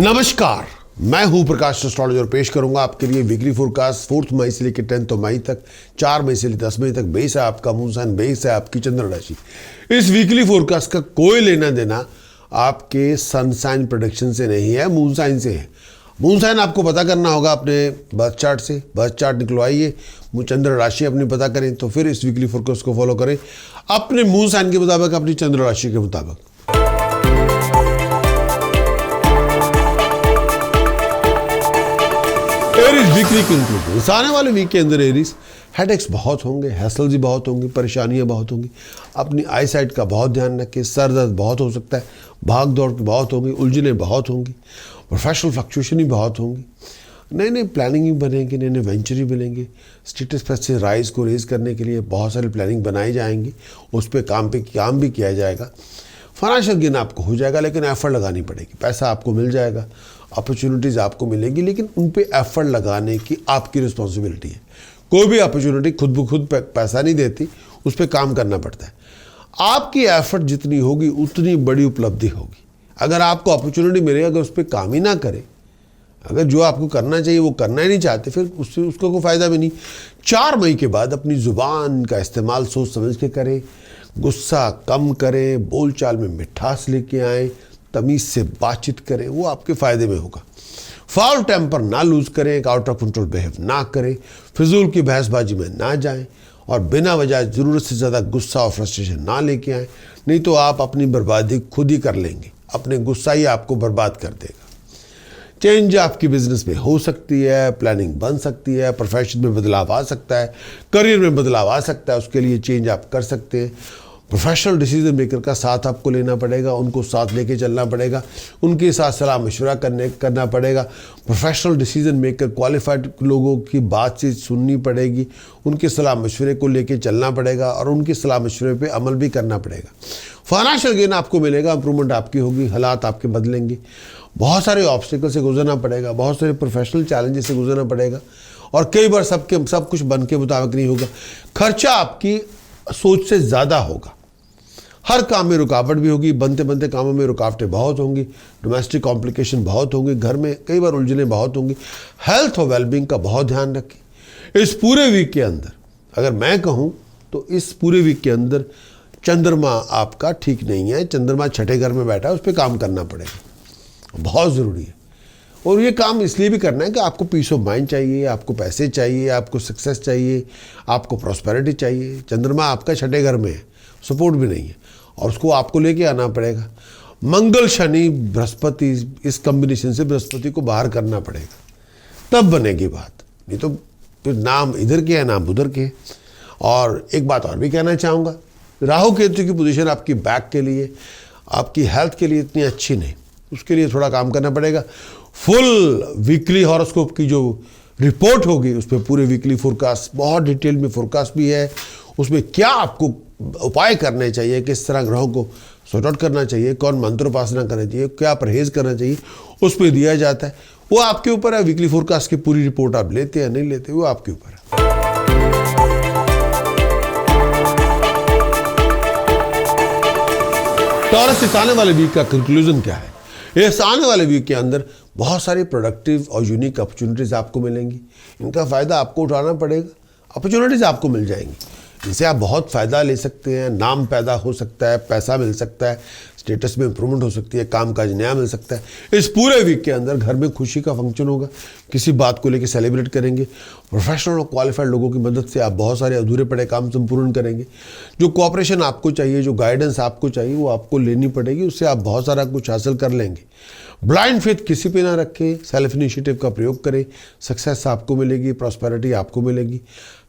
नमस्कार, मैं हूं प्रकाश एस्ट्रोलॉजर और पेश करूंगा आपके लिए वीकली फोरकास्ट 4 मई से लेकर 10 मई तक, 4 मई से लेकर 10 मई तक। बेस है आपका मून साइन, बेस है आपकी चंद्र राशि। इस वीकली फोरकास्ट का कोई लेना देना आपके सन साइन प्रेडिक्शन से नहीं है, मून साइन से है। मून साइन आपको पता करना होगा अपने बर्थ चार्ट से। बर्थ चार्ट निकलवाइए, चंद्र राशि अपनी पता करें, तो फिर इस वीकली फोरकास्ट को फॉलो करें अपने मून साइन के मुताबिक, अपनी चंद्र राशि के मुताबिक। Aries weekly conclusion. इस आने वाले वीक के अंदर एरीज हेडेक्स बहुत होंगे, हैसल्स भी बहुत होंगी, परेशानियां बहुत होंगी। अपनी आई साइट का बहुत ध्यान रखें। सर दर्द बहुत हो सकता है, भाग दौड़ बहुत होगी, उलझने बहुत होंगी, प्रोफेशनल फ्लक्चुएशन भी बहुत होंगी। नए नए प्लानिंग भी बनेंगी, नए नए वेंचर भी बनेंगे। स्टेटस पर से राइज को रेज करने के लिए बहुत सारी प्लानिंग बनाई जाएंगी, उस पर काम भी किया जाएगा। फाइनेंशियल गेन आपको हो जाएगा, लेकिन एफर्ट लगानी पड़ेगी। पैसा आपको मिल जाएगा, अपॉर्चुनिटीज़ आपको मिलेगी, लेकिन उन पे एफर्ट लगाने की आपकी रिस्पॉन्सिबिलिटी है। कोई भी अपॉर्चुनिटी खुद ब खुद पैसा नहीं देती, उस पर काम करना पड़ता है। आपकी एफर्ट जितनी होगी उतनी बड़ी उपलब्धि होगी। अगर आपको अपॉर्चुनिटी मिलेगी, अगर उस पर काम ही ना करें, अगर जो आपको करना चाहिए वो करना ही नहीं चाहते, फिर उससे उसका कोई फ़ायदा भी नहीं। 4 मई के बाद अपनी ज़ुबान का इस्तेमाल सोच समझ के करें, गुस्सा कम करें, बोलचाल में मिठास लेके आएँ, तमीज़ से बातचीत करें, वो आपके फ़ायदे में होगा। फाउल टेम्पर ना लूज करें, एक आउट ऑफ कंट्रोल बिहेव ना करें, फिजूल की बहसबाजी में ना जाएं, और बिना वजह ज़रूरत से ज़्यादा गुस्सा और फ्रस्ट्रेशन ना लेके आएँ, नहीं तो आप अपनी बर्बादी खुद ही कर लेंगे। अपने गुस्सा ही आपको बर्बाद कर देगा। चेंज आपकी बिजनेस में हो सकती है, प्लानिंग बन सकती है, प्रोफेशन में बदलाव आ सकता है, करियर में बदलाव आ सकता है, उसके लिए चेंज आप कर सकते हैं। प्रोफेशनल डिसीजन मेकर का साथ आपको लेना पड़ेगा, उनको साथ लेके चलना पड़ेगा, उनके साथ सलाह मशवरा करना पड़ेगा। प्रोफेशनल डिसीजन मेकर क्वालिफाइड लोगों की बातचीत सुननी पड़ेगी, उनके सलाह मशवरे को लेके चलना पड़ेगा, और उनकी सलाह मशवरे पे अमल भी करना पड़ेगा। फाइनेंशियल गेन आपको मिलेगा, इंप्रूवमेंट आपकी होगी, हालात आपके बदलेंगे। बहुत सारे ऑब्स्टिकल से गुजरना पड़ेगा, बहुत सारे प्रोफेशनल चैलेंजेस से गुजरना पड़ेगा, और कई बार सब कुछ बन के मुताबिक नहीं होगा। खर्चा आपकी सोच से ज़्यादा होगा। हर काम में रुकावट भी होगी, बनते बनते कामों में रुकावटें बहुत होंगी, डोमेस्टिक कॉम्प्लिकेशन बहुत होंगी, घर में कई बार उलझने बहुत होंगी। हेल्थ और वेलबींग का बहुत ध्यान रखें। इस पूरे वीक के अंदर अगर मैं कहूँ तो इस पूरे वीक के अंदर चंद्रमा आपका ठीक नहीं है। चंद्रमा छठे घर में बैठा है, उस पर काम करना पड़ेगा, बहुत ज़रूरी है। और ये काम इसलिए भी करना है कि आपको पीस ऑफ माइंड चाहिए, आपको पैसे चाहिए, आपको सक्सेस चाहिए, आपको प्रॉस्पेरिटी चाहिए। चंद्रमा आपका छठे घर में है, सपोर्ट भी नहीं है, और उसको आपको लेके आना पड़ेगा। मंगल शनि बृहस्पति, इस कॉम्बिनेशन से बृहस्पति को बाहर करना पड़ेगा, तब बनेगी बात, नहीं तो फिर नाम इधर के है नाम उधर के। और एक बात और भी कहना चाहूँगा, राहु केतु की पोजीशन आपकी बैक के लिए, आपकी हेल्थ के लिए इतनी अच्छी नहीं, उसके लिए थोड़ा काम करना पड़ेगा। फुल वीकली हॉरोस्कोप की जो रिपोर्ट होगी उस पर पूरे वीकली फोरकास्ट, बहुत डिटेल में फोरकास्ट भी है, उसमें क्या आपको उपाय करने चाहिए, किस तरह ग्रहों को सॉर्ट आउट करना चाहिए, कौन मंत्रोपासना करना चाहिए, क्या परहेज करना चाहिए, उस पर दिया जाता है। वो आपके ऊपर है। वीकली फोरकास्ट की पूरी रिपोर्ट आप लेते हैं नहीं लेते, वो आपके ऊपर है। टॉरस, इस आने वाले वीक का कंक्लूजन क्या है? इस आने वाले वीक के अंदर बहुत सारी प्रोडक्टिव और यूनिक अपॉर्चुनिटीज़ आपको मिलेंगी। इनका फ़ायदा आपको उठाना पड़ेगा। अपॉर्चुनिटीज़ आपको मिल जाएंगी, इनसे आप बहुत फ़ायदा ले सकते हैं। नाम पैदा हो सकता है, पैसा मिल सकता है, स्टेटस में इंप्रूवमेंट हो सकती है, काम काज नया मिल सकता है। इस पूरे वीक के अंदर घर में खुशी का फंक्शन होगा, किसी बात को लेकर सेलिब्रेट करेंगे। प्रोफेशनल और क्वालिफाइड लोगों की मदद से आप बहुत सारे अधूरे पड़े काम संपूर्ण करेंगे। जो कोऑपरेशन आपको चाहिए, जो गाइडेंस आपको चाहिए, वो आपको लेनी पड़ेगी, उससे आप बहुत सारा कुछ हासिल कर लेंगे। ब्लाइंड फेथ किसी पे ना रखें, सेल्फ इनिशिएटिव का प्रयोग करें, सक्सेस आपको मिलेगी, प्रॉस्पेरिटी आपको मिलेगी।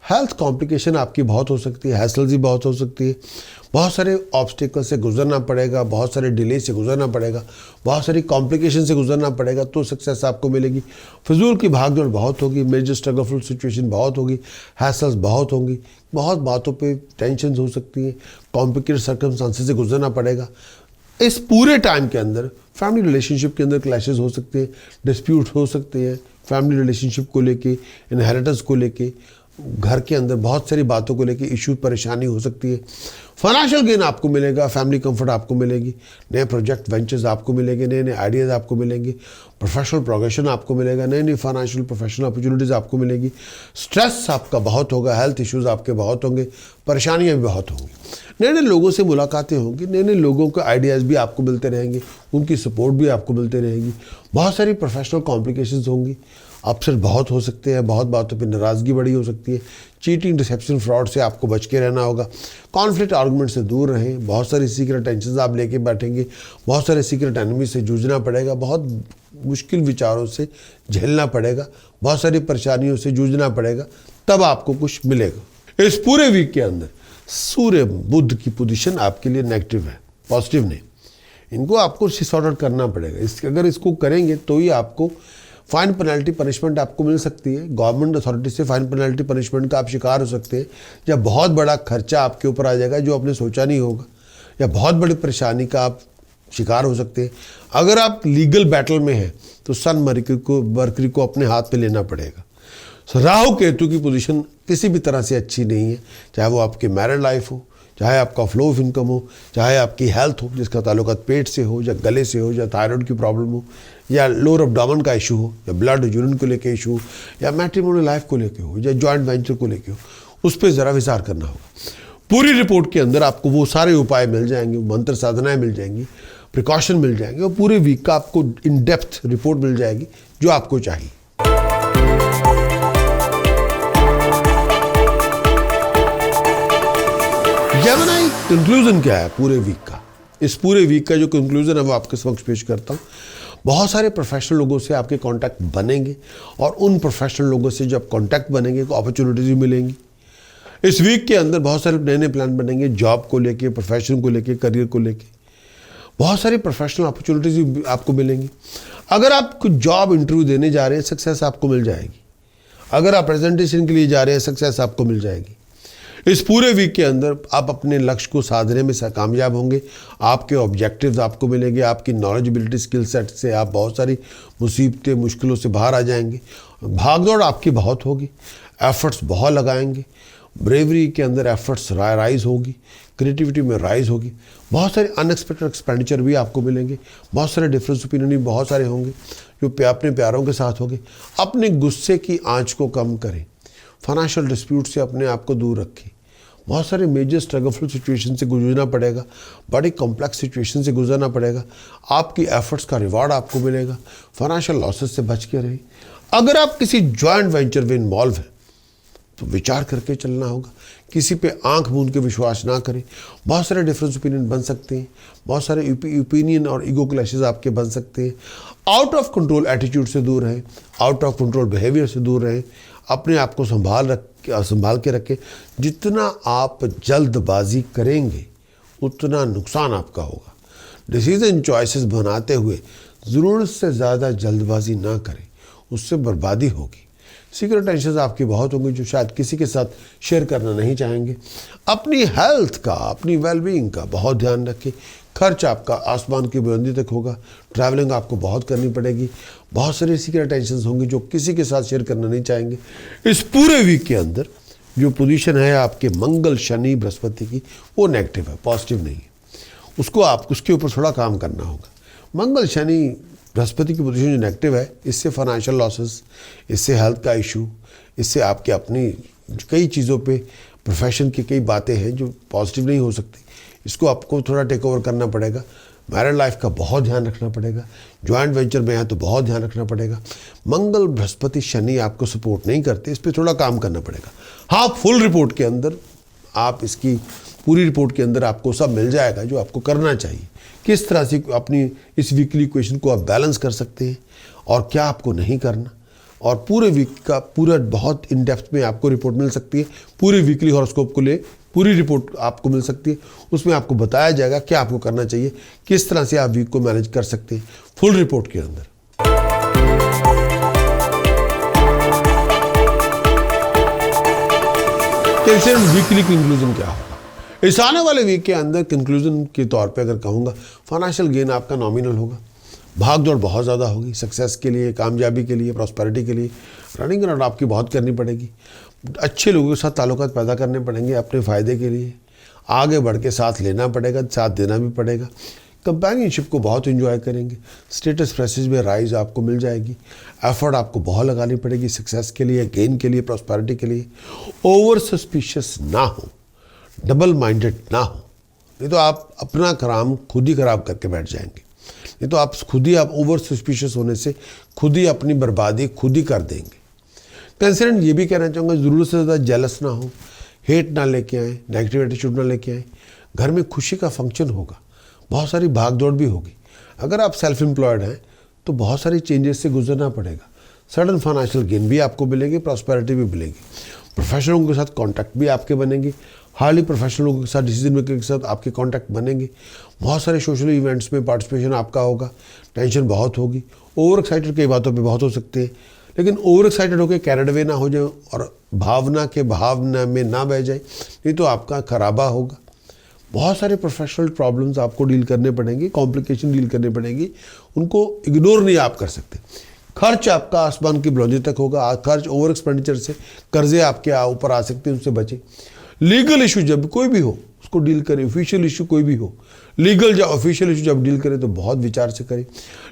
हेल्थ कॉम्प्लिकेशन आपकी बहुत हो सकती है, हैसल्स भी बहुत हो सकती है, बहुत सारे ऑब्स्टिकल से गुजरना पड़ेगा, बहुत सारे डिले से गुजरना पड़ेगा, बहुत सारी कॉम्प्लिकेशन से गुजरना पड़ेगा, तो सक्सेस आपको मिलेगी। फिजूल की भागदौड़ बहुत होगी, मेजर स्ट्रगलफुल सिचुएशन बहुत होगी, हैसल्स बहुत होंगी, बहुत बातों पे टेंशन हो सकती है, कॉम्प्लिकेटेड सर्कमस्टांसेस से गुजरना पड़ेगा। इस पूरे टाइम के अंदर फैमिली रिलेशनशिप के अंदर क्लैशेस हो सकते हैं, डिस्प्यूट हो सकते हैं, फैमिली रिलेशनशिप को लेके, इनहेरिटेंस को लेके, घर के अंदर बहुत सारी बातों को लेकर इशू परेशानी हो सकती है। फाइनेंशियल गेन आपको मिलेगा, फैमिली कंफर्ट आपको मिलेगी, नए प्रोजेक्ट वेंचर्स आपको मिलेंगे, नए नए आइडियाज़ आपको मिलेंगे, प्रोफेशनल प्रोग्रेशन आपको मिलेगा, नई नई फाइनेंशियल प्रोफेशनल अपॉर्चुनिटीज़ आपको मिलेगी। स्ट्रेस आपका बहुत होगा, हेल्थ इश्यूज़ आपके बहुत होंगे, परेशानियाँ भी बहुत होंगी। नए नए लोगों से मुलाकातें होंगी, नए नए लोगों के आइडियाज़ भी आपको मिलते रहेंगे, उनकी सपोर्ट भी आपको मिलते रहेगी। बहुत सारी प्रोफेशनल कॉम्प्लिकेशंस होंगी, अपसेट बहुत हो सकते हैं, बहुत बातों पे नाराज़गी बड़ी हो सकती है। चीटिंग, डिसेप्शन, फ्रॉड से आपको बच के रहना होगा। कॉन्फ्लिक्ट आर्गुमेंट से दूर रहें। बहुत सारी सीक्रेट टेंशन आप लेके बैठेंगे, बहुत सारे सीक्रेट एनिमी से जूझना पड़ेगा, बहुत मुश्किल विचारों से झेलना पड़ेगा, बहुत सारी परेशानियों से जूझना पड़ेगा, तब आपको कुछ मिलेगा। इस पूरे वीक के अंदर सूर्य बुध की पोजीशन आपके लिए नेगेटिव है, पॉजिटिव नहीं। इनको आपको सॉर्ट आउट करना पड़ेगा। अगर इसको करेंगे तो ही आपको फाइन पेनल्टी पनिशमेंट आपको मिल सकती है। गवर्नमेंट अथॉरिटी से फाइन पेनल्टी पनिशमेंट का आप शिकार हो सकते हैं, या बहुत बड़ा खर्चा आपके ऊपर आ जाएगा जो आपने सोचा नहीं होगा, या बहुत बड़ी परेशानी का आप शिकार हो सकते हैं। अगर आप लीगल बैटल में हैं तो सन मरकरी को अपने हाथ पे लेना पड़ेगा। राहु केतु की पोजीशन किसी भी तरह से अच्छी नहीं है, चाहे वो आपकी मैरिड लाइफ हो, चाहे आपका फ्लो ऑफ इनकम हो, चाहे आपकी हेल्थ हो जिसका ताल्लुकात पेट से हो, या गले से हो, या थायराइड की प्रॉब्लम हो, या लोअर एब्डोमेन का इशू हो, या ब्लड यूरिन को लेके इशू हो, या मैट्रिमोनियल लाइफ को लेके हो, या जॉइंट वेंचर को लेके हो, उस पर ज़रा विचार करना होगा। पूरी रिपोर्ट के अंदर आपको वो सारे उपाय मिल जाएंगे, मंत्र साधनाएं मिल जाएंगी, प्रिकॉशन मिल जाएंगे, और पूरे वीक का आपको इन डेप्थ रिपोर्ट मिल जाएगी जो आपको चाहिए। जेमिनी, कंक्लूजन क्या है पूरे वीक का? इस पूरे वीक का जो कंक्लूजन है वो आपके समक्ष पेश करता हूँ। बहुत सारे प्रोफेशनल लोगों से आपके कांटेक्ट बनेंगे, और उन प्रोफेशनल लोगों से जब कांटेक्ट बनेंगे तो अपॉर्चुनिटीज भी मिलेंगी। इस वीक के अंदर बहुत सारे नए नए प्लान बनेंगे, जॉब को लेके, प्रोफेशन को लेके, करियर को लेके। बहुत सारी प्रोफेशनल अपॉर्चुनिटीज भी आपको मिलेंगी। अगर आप कुछ जॉब इंटरव्यू देने जा रहे हैं, सक्सेस आपको मिल जाएगी। अगर आप प्रेजेंटेशन के लिए जा रहे हैं, सक्सेस आपको मिल जाएगी। इस पूरे वीक के अंदर आप अपने लक्ष्य को साधने में कामयाब होंगे। आपके ऑब्जेक्टिव्स आपको मिलेंगे, आपकी नॉलेजबिलिटी स्किल सेट से आप बहुत सारी मुसीबतें, मुश्किलों से बाहर आ जाएंगे। भागदौड़ आपकी बहुत होगी, एफर्ट्स बहुत लगाएंगे, ब्रेवरी के अंदर एफर्ट्स राइज होगी, क्रिएटिविटी में राइज होगी। बहुत सारे अनएक्सपेक्टेड एक्सपेंडिचर भी आपको मिलेंगे, बहुत सारे डिफरेंस ओपिनियन भी बहुत सारे होंगे जो अपने प्यारों के साथ होंगे। अपने गुस्से की आंच को कम करें, फाइनेंशियल डिस्प्यूट से अपने आप को दूर रखें। बहुत सारे मेजर स्ट्रगलफुल सिचुएशन से गुजरना पड़ेगा, बड़ी कॉम्प्लेक्स सिचुएशन से गुजरना पड़ेगा। आपकी एफर्ट्स का रिवार्ड आपको मिलेगा। फाइनेंशियल लॉसेस से बच के रहें। अगर आप किसी जॉइंट वेंचर में इन्वॉल्व हैं तो विचार करके चलना होगा, किसी पे आंख मूंद के विश्वास ना करें। बहुत सारे डिफरेंस ओपिनियन बन सकते हैं, बहुत सारे ओपिनियन और ईगो क्लैशेस आपके बन सकते हैं। आउट ऑफ कंट्रोल एटीट्यूड से दूर रहें, आउट ऑफ कंट्रोल बिहेवियर से दूर रहें। अपने आप को संभाल के रखें। जितना आप जल्दबाजी करेंगे उतना नुकसान आपका होगा। डिसीजन चॉइसेस बनाते हुए ज़रूरत से ज़्यादा जल्दबाजी ना करें, उससे बर्बादी होगी। सीक्रेट टेंशन आपकी बहुत होंगी जो शायद किसी के साथ शेयर करना नहीं चाहेंगे। अपनी हेल्थ का, अपनी वेलबींग का बहुत ध्यान रखें। खर्च आपका आसमान की बुलंदी तक होगा। ट्रैवलिंग आपको बहुत करनी पड़ेगी। बहुत सारी सीक्रेट टेंशन होंगी जो किसी के साथ शेयर करना नहीं चाहेंगे। इस पूरे वीक के अंदर जो पोजीशन है आपके मंगल, शनि, बृहस्पति की, वो नेगेटिव है, पॉजिटिव नहीं है। उसके ऊपर थोड़ा काम करना होगा। मंगल, शनि, बृहस्पति की पोजीशन जो नेगेटिव है, इससे फाइनेंशियल लॉसेस, इससे हेल्थ का इशू, इससे आपके अपनी कई चीज़ों पे प्रोफेशन की कई बातें हैं जो पॉजिटिव नहीं हो सकती। इसको आपको थोड़ा टेक ओवर करना पड़ेगा। मैरिड लाइफ का बहुत ध्यान रखना पड़ेगा। जॉइंट वेंचर में है तो बहुत ध्यान रखना पड़ेगा। मंगल, बृहस्पति, शनि आपको सपोर्ट नहीं करते, इस पर थोड़ा काम करना पड़ेगा। हाँ, फुल रिपोर्ट के अंदर आप इसकी पूरी रिपोर्ट के अंदर आपको सब मिल जाएगा जो आपको करना चाहिए। किस तरह से अपनी इस वीकली इक्वेशन को आप बैलेंस कर सकते हैं और क्या आपको नहीं करना, और पूरे वीक का पूरा बहुत इन डेप्थ में आपको रिपोर्ट मिल सकती है। पूरे वीकली हॉरोस्कोप को ले पूरी रिपोर्ट आपको मिल सकती है। उसमें आपको बताया जाएगा क्या आपको करना चाहिए, किस तरह से आप वीक को मैनेज कर सकते हैं फुल रिपोर्ट के अंदर। कैसे वीकली कंक्लूजन क्या होगा इस आने वाले वीक के अंदर? कंक्लूजन के तौर पे अगर कहूँगा, फाइनेंशियल गेन आपका नॉमिनल होगा। भाग दौड़ बहुत ज़्यादा होगी सक्सेस के लिए, कामयाबी के लिए, प्रॉस्पेरिटी के लिए। रनिंग अराउंड आपकी बहुत करनी पड़ेगी। अच्छे लोगों के साथ ताल्लुकात पैदा करने पड़ेंगे अपने फ़ायदे के लिए। आगे बढ़ के साथ लेना पड़ेगा, साथ देना भी पड़ेगा। कंपेनियनशिप को बहुत एंजॉय करेंगे। स्टेटस प्रेसेस में राइज आपको मिल जाएगी। एफर्ट आपको बहुत लगानी पड़ेगी सक्सेस के लिए, गेन के लिए, प्रॉस्पेरिटी के लिए। ओवर सस्पिशियस ना हो, डबल माइंडेड ना हो, नहीं तो आप अपना काम खुद ही खराब करके बैठ जाएंगे। नहीं तो आप खुद ही आप ओवर सस्पिशियस होने से खुद ही अपनी बर्बादी खुद ही कर देंगे। कंसर्न ये भी कहना चाहूँगा, ज़रूरत से ज़्यादा जेलस ना हो, हेट ना लेके आए, नेगेटिव एटीट्यूड ना लेके आए। घर में खुशी का फंक्शन होगा, बहुत सारी भाग दौड़ भी होगी। अगर आप सेल्फ एम्प्लॉयड हैं तो बहुत सारी चेंजेस से गुजरना पड़ेगा। सडन फाइनेंशियल गेन भी आपको मिलेगी, प्रॉस्पेरिटी भी मिलेगी। प्रोफेशनल लोगों के साथ कॉन्टैक्ट भी आपके बनेंगे। हार्डली प्रोफेशनल लोगों के साथ, डिसीजन मेकर के साथ आपके कॉन्टैक्ट बनेंगे। बहुत सारे सोशल इवेंट्स में पार्टिसिपेशन आपका होगा। टेंशन बहुत होगी। ओवर एक्साइटेड कई बातों पे बहुत हो सकते हैं, लेकिन ओवर एक्साइटेड होकर कैरिड अवे ना हो जाए और भावना में ना बह जाए, नहीं तो आपका खराबा होगा। बहुत सारे प्रोफेशनल प्रॉब्लम्स आपको डील करने पड़ेंगे, कॉम्प्लिकेशन डील करने पड़ेंगी, उनको इग्नोर नहीं आप कर सकते। खर्च आपका आसमान की बुलंदी तक होगा। खर्च ओवर एक्सपेंडिचर से, कर्जे आपके ऊपर आ सकते हैं, उससे बचें। लीगल इशू जब कोई भी हो उसको डील करें। ऑफिशियल इशू कोई भी हो, लीगल या ऑफिशियल इशू जब डील करें तो बहुत विचार से करें।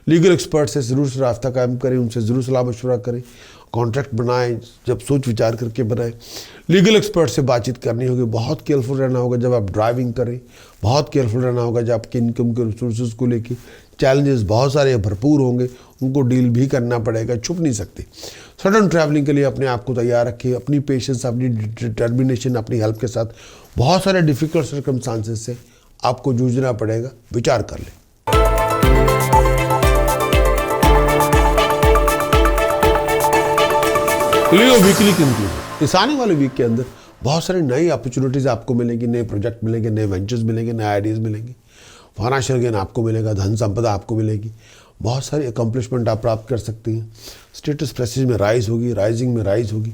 लीगल एक्सपर्ट से ज़रूर से रास्ता कायम करें, उनसे ज़रूर सलाह मशवरा करें। कॉन्ट्रैक्ट बनाएं जब सोच विचार करके बनाएं। लीगल एक्सपर्ट से बातचीत करनी होगी। बहुत केयरफुल रहना होगा जब आप ड्राइविंग करें। बहुत केयरफुल रहना होगा जब आपके इनकम के रिसोर्सेज को लेके चैलेंजेस बहुत सारे भरपूर होंगे, उनको डील भी करना पड़ेगा, छुप नहीं सकते। सडन ट्रैवलिंग के लिए अपने आप को तैयार रखिए। अपनी पेशेंस, अपनी डिटर्मिनेशन, अपनी हेल्प के साथ बहुत सारे डिफ़िकल्ट सर्कमस्टांसेस से आपको जूझना पड़ेगा। विचार कर लें। लियो वीकली कंक्लूजन। इस आने वाले वीक के अंदर बहुत सारी नई अपॉर्चुनिटीज़ आपको मिलेंगी, नए प्रोजेक्ट मिलेंगे, नए वेंचर्स मिलेंगे, नए आइडियाज़ मिलेंगे। फाइनेंशियल गेन आपको मिलेगा, धन संपदा आपको मिलेगी। बहुत सारी अकम्पलिशमेंट आप प्राप्त कर सकती हैं। स्टेटस प्रेस्टीज में राइज होगी, राइजिंग में राइज होगी।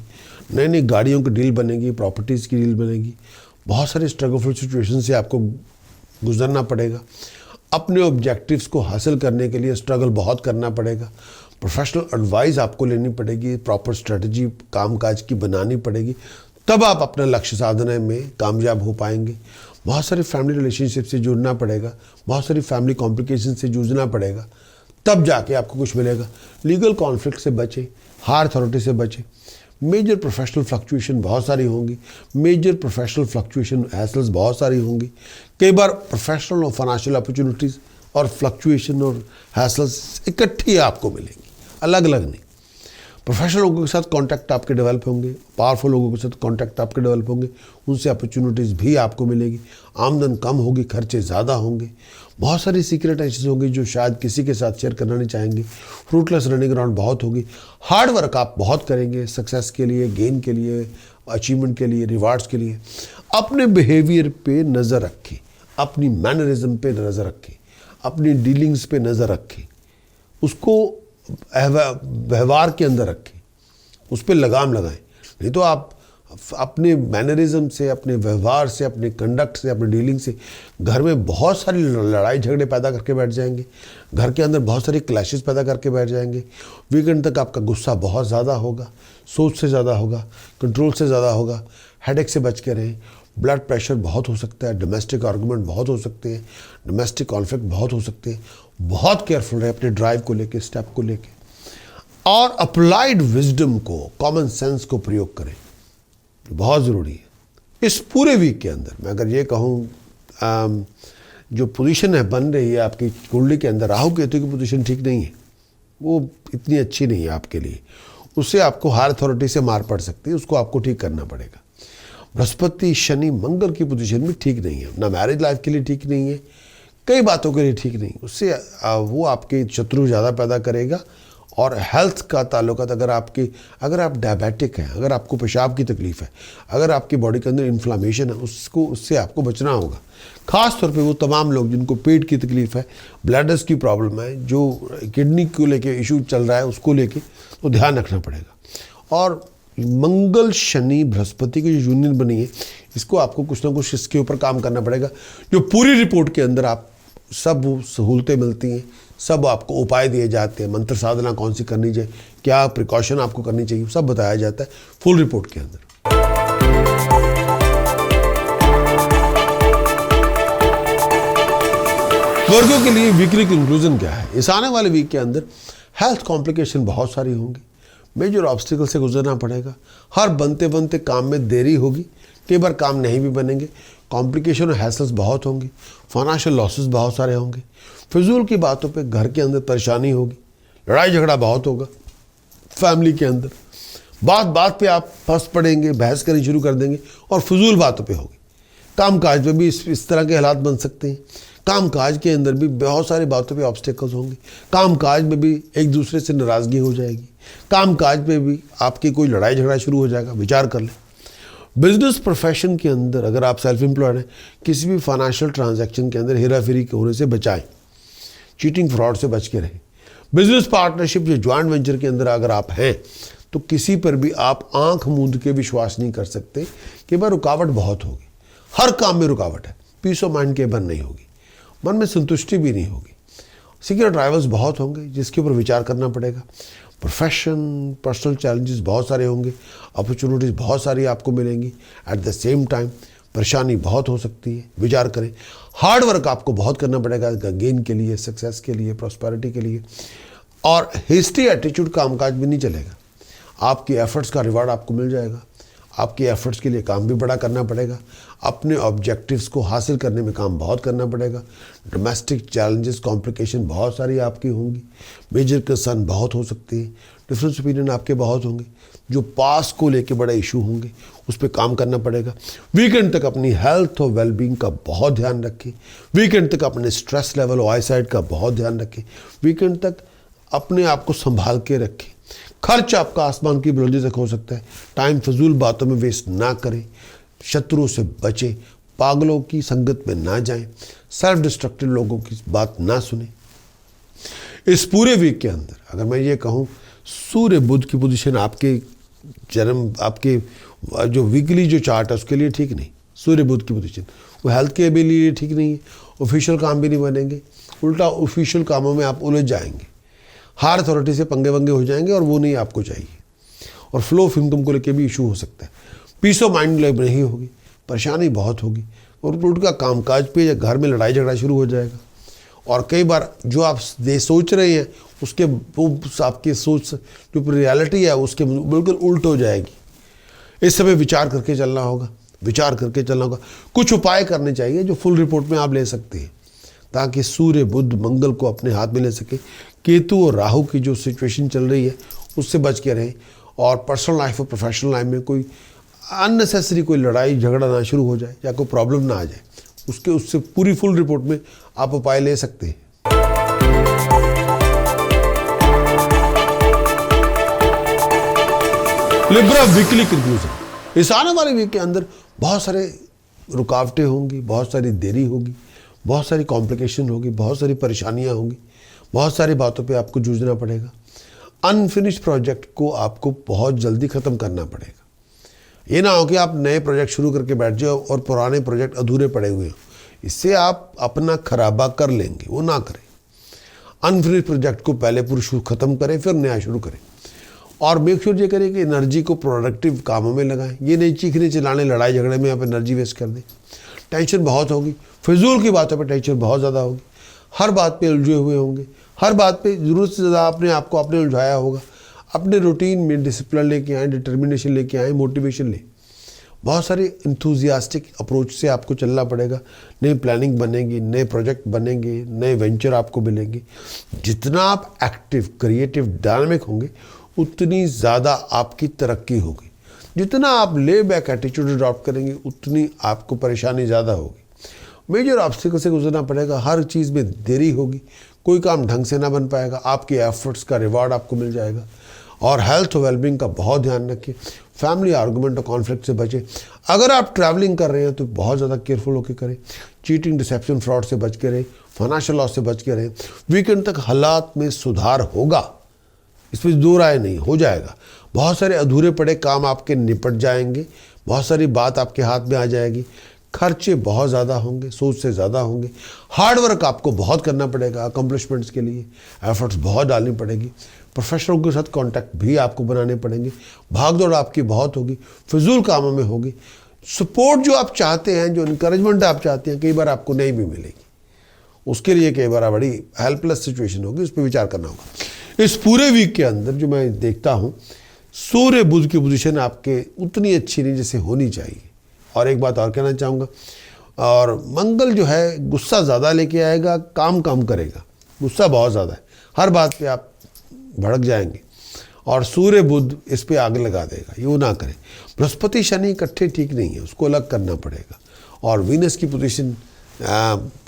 नई नई गाड़ियों की डील बनेगी, प्रॉपर्टीज़ की डील बनेगी। बहुत सारी स्ट्रगलफुल सिचुएशन से आपको गुजरना पड़ेगा। अपने ऑब्जेक्टिव्स को हासिल करने के लिए स्ट्रगल बहुत करना पड़ेगा। प्रोफेशनल एडवाइस आपको लेनी पड़ेगी, प्रॉपर स्ट्रेटजी कामकाज की बनानी पड़ेगी, तब आप अपना लक्ष्य साधने में कामयाब हो पाएंगे। बहुत सारी फैमिली रिलेशनशिप से जुड़ना पड़ेगा, बहुत सारी फैमिली कॉम्प्लिकेशन से जूझना पड़ेगा, तब जाके आपको कुछ मिलेगा। लीगल कॉन्फ्लिक्ट से बचें, हायर अथॉरिटी से बचें। मेजर प्रोफेशनल फ्लक्चुएशन बहुत सारी होंगी। मेजर प्रोफेशनल फ्लक्चुएशन हैसल्स बहुत सारी होंगी। कई बार प्रोफेशनल और फाइनेंशियल अपॉर्चुनिटीज़ और फ्लक्चुएशन और हैसल्स इकट्ठी आपको मिलेंगी, अलग अलग नहीं। प्रोफेशनल लोगों के साथ कांटेक्ट आपके डेवलप होंगे, पावरफुल लोगों के साथ कांटेक्ट आपके डेवलप होंगे, उनसे अपॉर्चुनिटीज़ भी आपको मिलेगी। आमदन कम होगी, खर्चे ज़्यादा होंगे। बहुत सारी सीक्रेट ऐसी होंगी जो शायद किसी के साथ शेयर करना नहीं चाहेंगे। फ्रूटलेस रनिंग अराउंड बहुत होगी। हार्ड वर्क आप बहुत करेंगे सक्सेस के लिए, गेन के लिए, अचीवमेंट के लिए, रिवार्ड्स के लिए। अपने बिहेवियर पे नज़र रखें, अपनी मैनरिज्म पे नज़र रखें, अपनी डीलिंग्स पे नज़र रखें, उसको व्यवहार के अंदर रखें, उस पर लगाम लगाएं। नहीं तो आप अपने मैनरिज्म से, अपने व्यवहार से, अपने कंडक्ट से, अपने डीलिंग से घर में बहुत सारी लड़ाई झगड़े पैदा करके बैठ जाएंगे। घर के अंदर बहुत सारी क्लैशेस पैदा करके बैठ जाएंगे। वीकेंड तक आपका गुस्सा बहुत ज़्यादा होगा, सोच से ज़्यादा होगा, कंट्रोल से ज़्यादा होगा। हेडेक से बच के रहें। ब्लड प्रेशर बहुत हो सकता है, डोमेस्टिक आर्गूमेंट बहुत हो सकते हैं, डोमेस्टिक कॉन्फ्लिक्ट बहुत हो सकते हैं। बहुत केयरफुल रहे अपने ड्राइव को लेके, स्टेप को लेके, और अप्लाइड विजडम को, कॉमन सेंस को प्रयोग करें, बहुत ज़रूरी है। इस पूरे वीक के अंदर मैं अगर ये कहूँ, जो पोजीशन है बन रही है आपकी कुंडली के अंदर, राहु केतु की पोजीशन ठीक नहीं है, वो इतनी अच्छी नहीं है आपके लिए। उससे आपको हायर अथॉरिटी से मार पड़ सकती है, उसको आपको ठीक करना पड़ेगा। बृहस्पति, शनि, मंगल की पोजीशन भी ठीक नहीं है, ना मैरिज लाइफ के लिए ठीक नहीं है, कई बातों के लिए ठीक नहीं। उससे वो आपके शत्रु ज़्यादा पैदा करेगा। और हेल्थ का ताल्लुकात, अगर आप डायबिटिक हैं, अगर आपको पेशाब की तकलीफ़ है, अगर आपकी बॉडी के अंदर इन्फ्लामेशन है, उससे आपको बचना होगा। ख़ास तौर पे वो तमाम लोग जिनको पेट की तकलीफ़ है, ब्लैडर्स की प्रॉब्लम है, जो किडनी को लेके इशू चल रहा है, उसको लेके तो ध्यान रखना पड़ेगा। और मंगल, शनि, बृहस्पति की जो यूनियन बनी है, इसको आपको कुछ ना कुछ इसके ऊपर काम करना पड़ेगा। जो पूरी रिपोर्ट के अंदर आप सब सहूलतें मिलती हैं, सब आपको उपाय दिए जाते हैं। मंत्र साधना कौन सी करनी चाहिए, क्या प्रिकॉशन आपको करनी चाहिए, सब बताया जाता है फुल रिपोर्ट के अंदर। वर्गों के लिए वीकली कंक्लूजन क्या है? इस आने वाले वीक के अंदर हेल्थ कॉम्प्लिकेशन बहुत सारी होंगी, मेजर ऑब्स्टिकल से गुजरना पड़ेगा, हर बनते बनते काम में देरी होगी, कई बार काम नहीं भी बनेंगे, कॉम्प्लिकेशन और हैसल्स बहुत होंगी, फाइनेंशियल लॉसेस बहुत सारे होंगे, फिजूल की बातों पे घर के अंदर परेशानी होगी, लड़ाई झगड़ा बहुत होगा फैमिली के अंदर, बात बात पे आप फंस पड़ेंगे, बहस करनी शुरू कर देंगे और फिजूल बातों पे होगी। काम काज में भी इस तरह के हालात बन सकते हैं, काम काज के अंदर भी बहुत सारी बातों पे ऑब्स्टेकल्स होंगे, काम काज में भी एक दूसरे से नाराज़गी हो जाएगी, काम काज में भी आपकी कोई लड़ाई झगड़ा शुरू हो जाएगा, विचार कर लें। बिजनेस प्रोफेशन के अंदर अगर आप सेल्फ एम्प्लॉयड हैं, किसी भी फाइनेंशियल ट्रांजैक्शन के अंदर हेरा फेरी होने से बचाएं, चीटिंग फ्रॉड से बच के रहें। बिजनेस पार्टनरशिप या जॉइंट वेंचर के अंदर अगर आप हैं तो किसी पर भी आप आंख मूंद के विश्वास नहीं कर सकते कि भाई रुकावट बहुत होगी, हर काम में रुकावट है, पीस ऑफ माइंड के बन नहीं होगी, मन में संतुष्टि भी नहीं होगी, सीक्रेट ड्राइवर्स बहुत होंगे जिसके ऊपर विचार करना पड़ेगा, प्रोफेशन पर्सनल चैलेंजेस बहुत सारे होंगे, अपॉर्चुनिटीज़ बहुत सारी आपको मिलेंगी, एट द सेम टाइम परेशानी बहुत हो सकती है, विचार करें। हार्ड वर्क आपको बहुत करना पड़ेगा गेन के लिए, सक्सेस के लिए, प्रॉस्पेरिटी के लिए, और हिस्ट्री एटीट्यूड कामकाज भी नहीं चलेगा, आपकी एफर्ट्स का रिवार्ड आपको मिल जाएगा, आपके एफर्ट्स के लिए काम भी बड़ा करना पड़ेगा, अपने ऑब्जेक्टिव्स को हासिल करने में काम बहुत करना पड़ेगा, डोमेस्टिक चैलेंजेस कॉम्प्लिकेशन बहुत सारी आपकी होंगी, मेजर कंसर्न बहुत हो सकती है, डिफरेंस ओपिनियन आपके बहुत होंगे, जो पास को लेके बड़े इशू होंगे उस पर काम करना पड़ेगा। वीकेंड तक अपनी हेल्थ और वेलबींग का बहुत ध्यान रखें, वीकेंड तक अपने स्ट्रेस लेवल और आईसाइट का बहुत ध्यान रखें, वीकेंड तक अपने आप को संभाल के रखें, खर्च आपका आसमान की बुलंदी तक हो सकता है, टाइम फजूल बातों में वेस्ट ना करें, शत्रुओं से बचें, पागलों की संगत में ना जाएं, सेल्फ डिस्ट्रक्टिव लोगों की बात ना सुने। इस पूरे वीक के अंदर अगर मैं ये कहूँ, सूर्य बुध की पोजीशन आपके आपके जो वीकली जो चार्ट है उसके लिए ठीक नहीं, सूर्य बुध की पोजीशन वो हेल्थ के भी लिए ठीक नहीं है, ऑफिशियल काम भी नहीं बनेंगे, उल्टा ऑफिशियल कामों में आप उलझ जाएंगे, हायर अथॉरिटी से पंगे वंगे हो जाएंगे और वो नहीं आपको चाहिए, और फ्लो ऑफ इनकम को लेकर भी इशू हो सकता है, पीस ऑफ माइंड नहीं होगी, परेशानी बहुत होगी, और उनका कामकाज पे या घर में लड़ाई झगड़ा शुरू हो जाएगा, और कई बार जो आप सोच रहे हैं उसके आपकी सोच जो रियलिटी है उसके बिल्कुल उल्ट हो जाएगी। इस समय विचार करके चलना होगा, विचार करके चलना होगा, कुछ उपाय करने चाहिए जो फुल रिपोर्ट में आप ले सकते हैं ताकि सूर्य बुध मंगल को अपने हाथ में ले सके, केतु और राहु की जो सिचुएशन चल रही है उससे बच के रहें, और पर्सनल लाइफ और प्रोफेशनल लाइफ में कोई अननेसेसरी कोई लड़ाई झगड़ा ना शुरू हो जाए या कोई प्रॉब्लम ना आ जाए, उससे पूरी फुल रिपोर्ट में आप उपाय ले सकते हैं। लिब्रा वीकली कंक्लूजन, इस आने वाले वीक के अंदर बहुत सारे रुकावटें होंगी, बहुत सारी देरी होगी, बहुत सारी कॉम्प्लिकेशन होगी, बहुत सारी परेशानियां होंगी, बहुत सारी बातों पे आपको जूझना पड़ेगा, अनफिनिश्ड प्रोजेक्ट को आपको बहुत जल्दी ख़त्म करना पड़ेगा। ये ना हो कि आप नए प्रोजेक्ट शुरू करके बैठ जाओ और पुराने प्रोजेक्ट अधूरे पड़े हुए हो, इससे आप अपना खराबा कर लेंगे, वो ना करें। अनफिनिश्ड प्रोजेक्ट को पहले पूरा ख़त्म करें फिर नया शुरू करें, और मेक श्योर ये करें कि एनर्जी को प्रोडक्टिव कामों में लगाएं, ये नहीं चीखने चिल्लाने लड़ाई झगड़े में आप एनर्जी वेस्ट कर दें। टेंशन बहुत होगी, फिजूल की बातों पर टेंशन बहुत ज़्यादा होगी, हर बात पे उलझे हुए होंगे, हर बात पे ज़रूरत से ज़्यादा अपने आप को आपने उलझाया होगा। अपने रूटीन में डिसिप्लिन लेके आएँ, डिटर्मिनेशन लेके आएँ, मोटिवेशन लें, बहुत सारी इंथुजियास्टिक अप्रोच से आपको चलना पड़ेगा, नई प्लानिंग बनेगी, नए प्रोजेक्ट बनेंगे, नए वेंचर आपको मिलेंगे। जितना आप एक्टिव, क्रिएटिव, डायनामिक होंगे उतनी ज़्यादा आपकी तरक्की होगी, जितना आप ले बैक एटीट्यूड अडॉप्ट करेंगे उतनी आपको परेशानी ज़्यादा होगी, मेजर ऑब्स्टिकल से गुजरना पड़ेगा, हर चीज़ में देरी होगी, कोई काम ढंग से ना बन पाएगा, आपके एफर्ट्स का रिवार्ड आपको मिल जाएगा। और हेल्थ और वेलबींग का बहुत ध्यान रखें, फैमिली आर्गूमेंट और कॉन्फ्लिक्ट से बचें। अगर आप ट्रैवलिंग कर रहे हैं तो बहुत ज़्यादा केयरफुल होकर करें, चीटिंग, डिसेप्शन, फ्रॉड से बच के रहें, फाइनेंशियल लॉस से बच के रहें। वीकेंड तक हालात में सुधार होगा, इसमें दो राय नहीं, हो जाएगा। बहुत सारे अधूरे पड़े काम आपके निपट जाएंगे, बहुत सारी बात आपके हाथ में आ जाएगी, खर्चे बहुत ज़्यादा होंगे, सोच से ज़्यादा होंगे, हार्ड वर्क आपको बहुत करना पड़ेगा, अकम्पलिशमेंट्स के लिए एफर्ट्स बहुत डालनी पड़ेगी, प्रोफेशनलों के साथ कांटेक्ट भी आपको बनाने पड़ेंगे, भाग दौड़ आपकी बहुत होगी, फिजूल कामों में होगी। सपोर्ट जो आप चाहते हैं, जो इनकरेजमेंट आप चाहते हैं, कई बार आपको नहीं भी मिलेगी। उसके लिए कई बार बड़ी हेल्पलेस सिचुएशन होगी, उस पर विचार करना होगा। इस पूरे वीक के अंदर जो मैं देखता हूँ, सूर्य बुध की पोजीशन आपके उतनी अच्छी नहीं जैसे होनी चाहिए। और एक बात और कहना चाहूँगा, और मंगल जो है गुस्सा ज़्यादा लेके आएगा, काम करेगा, गुस्सा बहुत ज़्यादा है, हर बात पे आप भड़क जाएंगे, और सूर्य बुध इस पे आग लगा देगा, ये ना करें। बृहस्पति शनि इकट्ठे ठीक नहीं है, उसको अलग करना पड़ेगा। और वीनस की पोजीशन